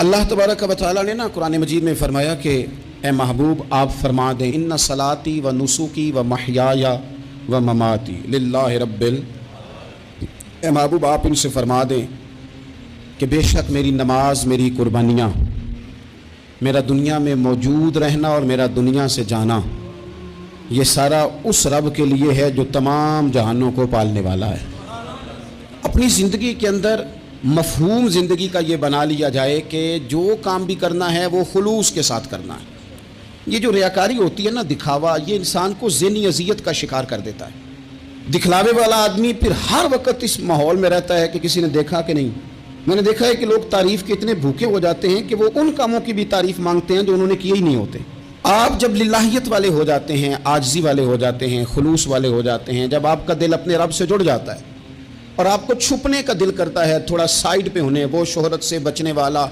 اللہ तबारक व तआला ने ना कुरान मजीद में फरमाया कि ए महबूब आप फरमा दें इन्ना सलाती व नुसुकी व महयाया व ममाती लिल्लाहि रब्बिल। ए महबूब आप इनसे फरमा दें कि बेशक मेरी नमाज, मेरी कुर्बानियाँ, मेरा दुनिया में मौजूद रहना और मेरा दुनिया से जाना, ये सारा उस रब के लिए है जो तमाम जहानों को पालने वाला है। अपनी ज़िंदगी के अंदर मफहूम ज़िंदगी का ये बना लिया जाए कि जो काम भी करना है वो खुलूस के साथ करना है। ये जो रियाकारी होती है ना, दिखावा, ये इंसान को ज़हनी अज़ियत का शिकार कर देता है। दिखलावे वाला आदमी फिर हर वक्त इस माहौल में रहता है कि किसी ने देखा कि नहीं। मैंने देखा है कि लोग तारीफ़ के इतने भूखे हो जाते हैं कि वो उन कामों की भी तारीफ़ मांगते हैं जो उन्होंने किए ही नहीं होते। आप जब लिल्लाहियत वाले हो जाते हैं, आजिज़ी वाले हो जाते हैं, खुलूस वाले हो जाते हैं, जब आपका दिल अपने रब से जुड़ जाता है और आपको छुपने का दिल करता है, थोड़ा साइड पे होने, वो शोहरत से बचने वाला,